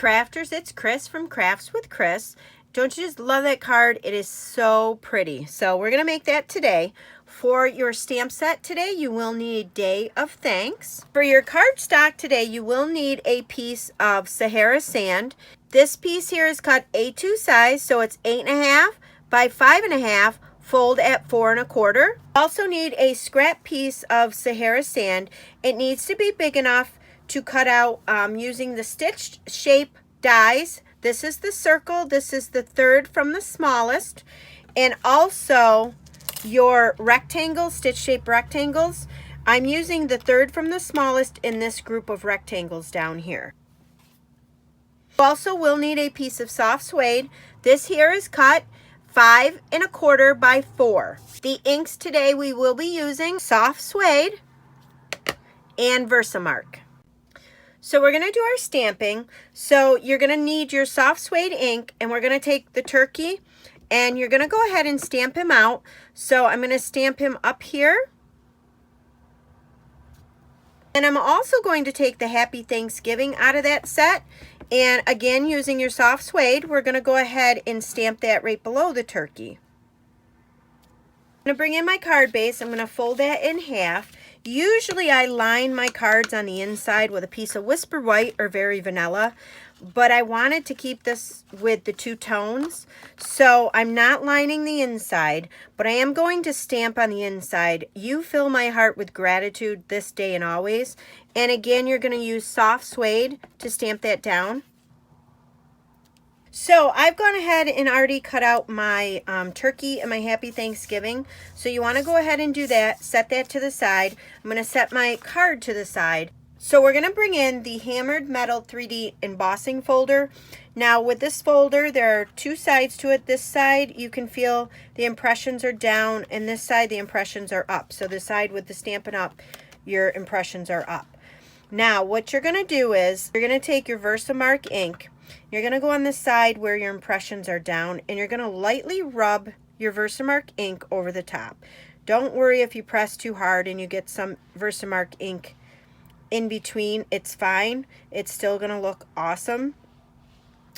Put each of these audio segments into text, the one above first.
crafters, it's Chris from Crafts with Chris. Don't you just love that card? It is so pretty. So we're going to make that today. For your stamp set today, you will need Day of Thanks. For your cardstock today, you will need a piece of Sahara sand. This piece here is cut A2 size, so it's 8.5 by 5.5, fold at 4 1/4. Also need a scrap piece of Sahara sand. It needs to be big enough to cut out using the stitched shape dies. This is the circle, this is the third from the smallest, and also your rectangles, stitch shape rectangles. I'm using the third from the smallest in this group of rectangles down here. You also will need a piece of soft suede. This here is cut 5 1/4 by 4. The inks today we will be using soft suede and Versamark. So we're going to do our stamping. So you're going to need your soft suede ink, and we're going to take the turkey and you're going to go ahead and stamp him out. So I'm going to stamp him up here. And I'm also going to take the Happy Thanksgiving out of that set. And again, using your soft suede, we're going to go ahead and stamp that right below the turkey. I'm going to bring in my card base. I'm going to fold that in half. Usually I line my cards on the inside with a piece of Whisper White or Very Vanilla, but I wanted to keep this with the two tones, so I'm not lining the inside, but I am going to stamp on the inside. You fill my heart with gratitude this day and always. And again, you're going to use soft suede to stamp that down. So I've gone ahead and already cut out my turkey and my Happy Thanksgiving. So you want to go ahead and do that. Set that to the side. I'm going to set my card to the side. So we're going to bring in the Hammered Metal 3D Embossing folder. Now with this folder, there are two sides to it. This side, you can feel the impressions are down, and this side, the impressions are up. So the side with the Stampin' Up, your impressions are up. Now what you're going to do is, you're going to take your Versamark ink. You're going to go on the side where your impressions are down, and you're going to lightly rub your Versamark ink over the top. Don't worry if you press too hard and you get some Versamark ink in between. It's fine. It's still going to look awesome.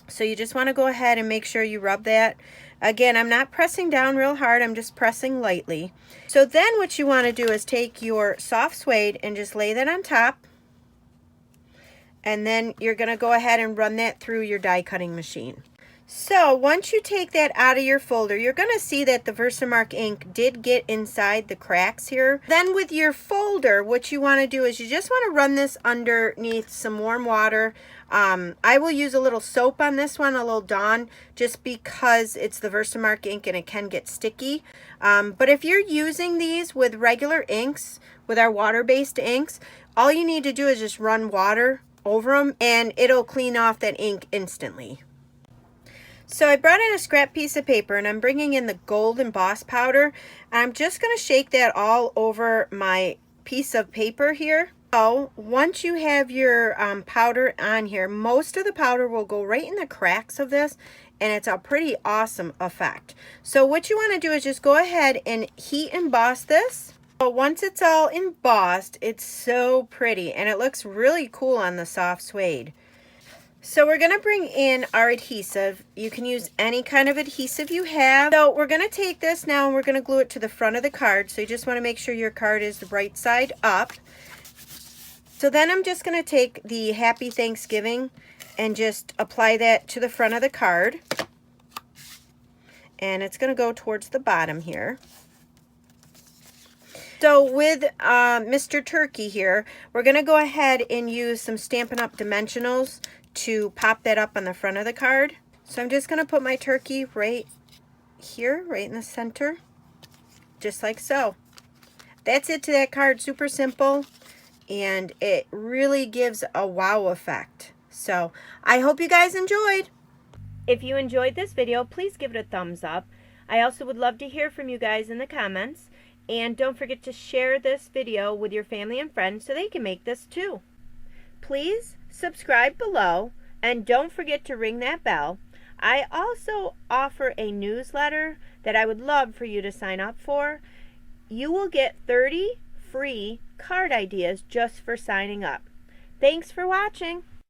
So you just want to go ahead and make sure you rub that. Again, I'm not pressing down real hard. I'm just pressing lightly. So then what you want to do is take your soft suede and just lay that on top. And then you're going to go ahead and run that through your die cutting machine. So once you take that out of your folder, you're going to see that the Versamark ink did get inside the cracks here. Then with your folder, what you want to do is you just want to run this underneath some warm water. I will use a little soap on this one, a little Dawn, just because it's the Versamark ink and it can get sticky. But if you're using these with regular inks, with our water-based inks, all you need to do is just run water over them and it'll clean off that ink instantly. So I brought in a scrap piece of paper and I'm bringing in the gold emboss powder. I'm just going to shake that all over my piece of paper here. So once you have your powder on here, most of the powder will go right in the cracks of this, and it's a pretty awesome effect. So what you want to do is just go ahead and heat emboss this. So once it's all embossed, it's so pretty and it looks really cool on the soft suede. So we're going to bring in our adhesive. You can use any kind of adhesive you have. So we're going to take this now and we're going to glue it to the front of the card. So you just want to make sure your card is the right side up. So then I'm just going to take the Happy Thanksgiving and just apply that to the front of the card. And it's going to go towards the bottom here. So with Mr. Turkey here, we're going to go ahead and use some Stampin' Up! Dimensionals to pop that up on the front of the card. So I'm just going to put my turkey right here, right in the center, just like so. That's it to that card. Super simple, and it really gives a wow effect. So I hope you guys enjoyed. If you enjoyed this video, please give it a thumbs up. I also would love to hear from you guys in the comments. And don't forget to share this video with your family and friends so they can make this too. Please subscribe below and don't forget to ring that bell. I also offer a newsletter that I would love for you to sign up for. You will get 30 free card ideas just for signing up. Thanks for watching.